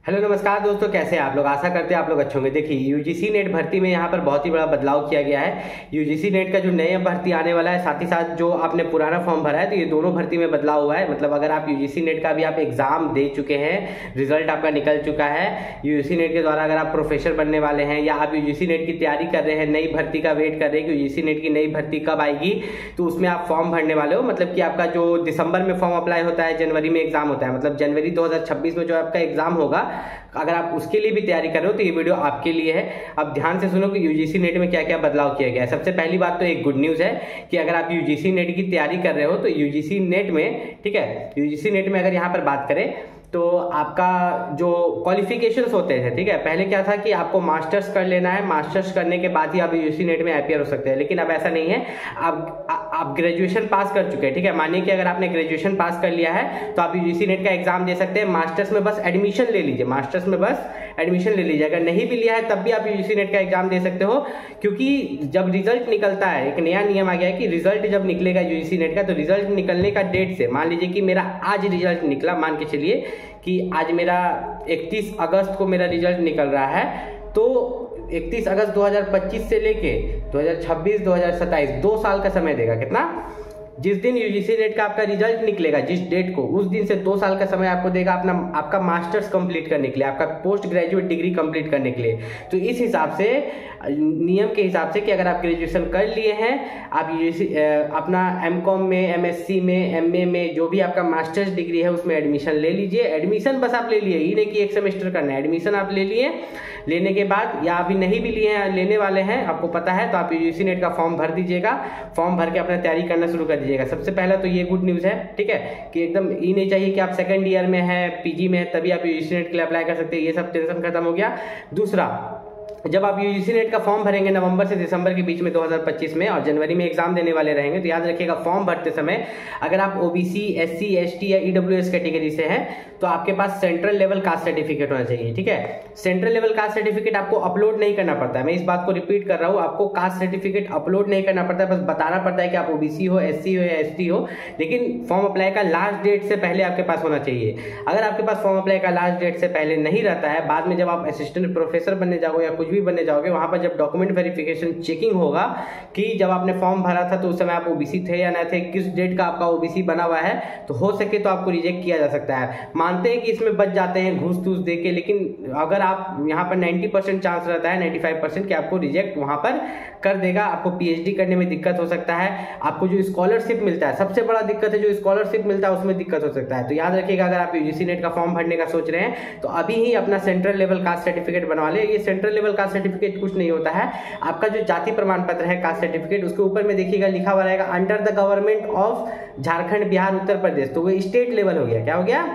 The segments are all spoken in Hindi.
हेलो नमस्कार दोस्तों, कैसे हैं आप लोग। आशा करते हैं आप लोग अच्छे होंगे। देखिए यूजीसी नेट भर्ती में यहाँ पर बहुत ही बड़ा बदलाव किया गया है। यूजीसी नेट का जो नया भर्ती आने वाला है, साथ ही साथ जो आपने पुराना फॉर्म भरा है, तो ये दोनों भर्ती में बदलाव हुआ है। मतलब अगर आप यूजीसी नेट का भी आप एग्जाम दे चुके हैं, रिजल्ट आपका निकल चुका है, यूजीसी नेट के द्वारा अगर आप प्रोफेसर बनने वाले हैं या आप यूजीसी नेट की तैयारी कर रहे हैं, नई भर्ती का वेट कर रहे हैं कि यूजीसी नेट की नई भर्ती कब आएगी, तो उसमें आप फॉर्म भरने वाले हो। मतलब कि आपका जो दिसंबर में फॉर्म अप्लाई होता है, जनवरी में एग्जाम होता है, मतलब जनवरी 2026 में जो आपका एग्जाम होगा, अगर आप उसके लिए भी तैयारी कर रहे हो तो ये वीडियो आपके लिए है। अब ध्यान से सुनो कि यूजीसी नेट में क्या क्या बदलाव किया गया है। सबसे पहली बात तो एक गुड न्यूज है कि अगर आप यूजीसी नेट की तैयारी कर रहे हो तो यूजीसी नेट में, ठीक है, यूजीसी नेट में अगर यहाँ पर बात करें तो आपका जो क्वालिफिकेशंस होते थे, ठीक है, पहले क्या था कि आपको मास्टर्स कर लेना है, मास्टर्स करने के बाद ही आप यूजीसी नेट में अपीयर हो सकते हैं। लेकिन अब ऐसा नहीं है। आप ग्रेजुएशन पास कर चुके हैं, ठीक है, मानिए कि अगर आपने ग्रेजुएशन पास कर लिया है तो आप यूजीसी नेट का एग्जाम दे सकते हैं। मास्टर्स में बस एडमिशन ले लीजिए, मास्टर्स में बस एडमिशन ले लीजिए। अगर नहीं भी लिया है तब भी आप यूजीसी नेट का एग्जाम दे सकते हो, क्योंकि जब रिजल्ट निकलता है, एक नया नियम आ गया है कि रिजल्ट जब निकलेगा यूजीसी नेट का, तो रिजल्ट निकलने का डेट से, मान लीजिए कि मेरा आज रिजल्ट निकला, मान के चलिए कि आज मेरा 31 अगस्त को मेरा रिजल्ट निकल रहा है, तो 31 अगस्त 2025 से लेके 2026 2027 2 साल का समय देगा। कितना? जिस दिन यूजीसी नेट का आपका रिजल्ट निकलेगा, जिस डेट को, उस दिन से 2 साल का समय आपको देगा आपका मास्टर्स कंप्लीट करने के लिए, आपका पोस्ट ग्रेजुएट डिग्री कंप्लीट करने के लिए। तो इस हिसाब से, नियम के हिसाब से, कि अगर आप ग्रेजुएशन कर लिए हैं, आप यूजीसी अपना एमकॉम में, एमएससी में, एमए में, जो भी आपका मास्टर्स डिग्री है उसमें एडमिशन ले लीजिए। एडमिशन बस आप ले लिए, ये नहीं कि एक सेमेस्टर करना है, एडमिशन आप ले लिए। लेने के बाद, या अभी नहीं भी लिए हैं, लेने वाले हैं, आपको पता है, तो आप यूजीसी नेट का फॉर्म भर दीजिएगा। फॉर्म भर के अपना तैयारी करना शुरू कर दीजिएगा। सबसे पहला तो ये गुड न्यूज़ है, ठीक है, कि एकदम ये नहीं चाहिए कि आप सेकंड ईयर में है, पीजी में है, तभी आप यूजीसी नेट के लिए अप्लाई कर सकते हैं। ये सब टेंशन खत्म हो गया। दूसरा, जब आप यूजीसी नेट का फॉर्म भरेंगे नवंबर से दिसंबर के बीच में 2025 में, और जनवरी में एग्जाम देने वाले रहेंगे, तो याद रखिएगा फॉर्म भरते समय अगर आप ओबीसी, एससी, एसटी या ईडब्ल्यूएस कैटेगरी से हैं तो आपके पास सेंट्रल लेवल कास्ट सर्टिफिकेट होना चाहिए, ठीक है। सेंट्रल लेवल कास्ट सर्टिफिकेट आपको अपलोड नहीं करना पड़ता है, मैं इस बात को रिपीट कर रहा हूँ, आपको कास्ट सर्टिफिकेट अपलोड नहीं करना पड़ता है, बस बताना पड़ता है कि आप ओबीसी हो, एससी हो या एसटी हो। लेकिन फॉर्म अप्लाई का लास्ट डेट से पहले आपके पास होना चाहिए। अगर आपके पास फॉर्म अप्लाई का लास्ट डेट से पहले नहीं रहता है, बाद में जब आप असिस्टेंट प्रोफेसर बनने जाओगे या कुछ भी बनने जाओगे, वहां पर जब डॉक्यूमेंट वेरिफिकेशन चेकिंग होगा कि जब आपने फॉर्म भरा था तो उस समय आप ओबीसी थे या नहीं थे, किस डेट का आपका ओबीसी बना हुआ है, तो हो सके तो आपको रिजेक्ट किया जा सकता है। मानते हैं कि इसमें बच जाते हैं घूस तूस दे के, लेकिन अगर आप यहाँ पर 90% चांस रहता है, 95% कि आपको रिजेक्ट वहां पर कर देगा। आपको पीएचडी करने में दिक्कत हो सकता है, आपको जो स्कॉलरशिप मिलता है, सबसे बड़ा दिक्कत है जो स्कॉलरशिप मिलता है उसमें दिक्कत हो सकता है। तो याद रखिएगा, अगर आप यूजीसी नेट का फॉर्म भरने का सोच रहे हैं तो अभी ही अपना सेंट्रल लेवल कास्ट सर्टिफिकेट बनवा ले। ये सेंट्रल लेवल कास्ट सर्टिफिकेट कुछ नहीं होता है, आपका जो जाति प्रमाण पत्र है, कास्ट सर्टिफिकेट, उसके ऊपर में देखिएगा लिखा हुआ रहेगा under the government of Jharkhand, Bihar, Uttar Pradesh, तो वो स्टेट लेवल हो गया। क्या हो गया?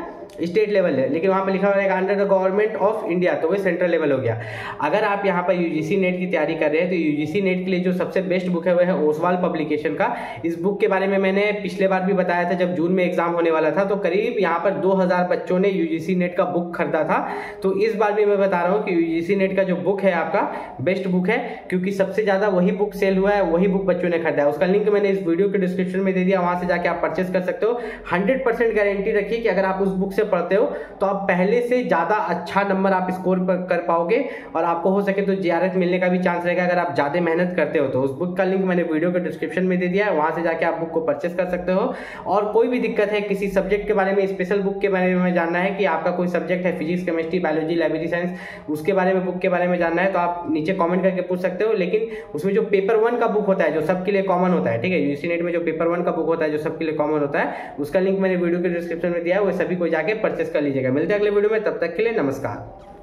स्टेट लेवल है। लेकिन वहां पर लिखा हुआ है under the government of India, तो वो सेंट्रल लेवल हो गया। अगर आप यहाँ पर यूजीसी नेट की तैयारी कर रहे हैं तो यूजीसी नेट के लिए जो सबसे बेस्ट बुक है वो है ओसवाल पब्लिकेशन का। इस बुक के बारे में मैंने पिछले बार भी बताया था, जब जून में एग्जाम होने वाला था तो करीब यहाँ पर 2000 बच्चों ने यूजीसी नेट का बुक खरीदा था। तो इस बार भी मैं बता रहा हूँ कि यूजीसी नेट का जो बुक है आपका बेस्ट बुक है, क्योंकि सबसे ज्यादा वही बुक सेल हुआ है, वही बुक बच्चों ने खरीदा है। उसका लिंक मैंने इस वीडियो के डिस्क्रिप्शन में दे दिया, वहां से जाके आप परचेस कर सकते हो। 100% गारंटी रखिए कि अगर आप उस बुक से पढ़ते हो तो आप पहले से ज्यादा अच्छा नंबर आप स्कोर कर पाओगे, और आपको हो सके तो जेआरएफ मिलने का भी चांस रहेगा अगर आप ज्यादा मेहनत करते हो तो। उस बुक का लिंक मैंने वीडियो के डिस्क्रिप्शन में दे दिया है, वहां से जाके आप बुक को परचेस कर सकते हो। और कोई भी दिक्कत है, किसी सब्जेक्ट के बारे में, स्पेशल बुक के बारे में जानना है कि आपका कोई सब्जेक्ट है, physics, chemistry, biology, library science, उसके बारे में, बुक के बारे में जानना है, तो आप नीचे कॉमेंट करके पूछ सकते हो। लेकिन उसमें जो पेपर 1 का बुक होता है जो सबके लिए कॉमन होता है, ठीक है, यूजीसी नेट में जो पेपर 1 का बुक होता है जो सबके लिए कॉमन होता है, उसका लिंक मैंने वीडियो के डिस्क्रिप्शन में दिया है, वो सभी को जाके परचेस कर लीजिएगा। मिलते हैं अगले वीडियो में, तब तक के लिए नमस्कार।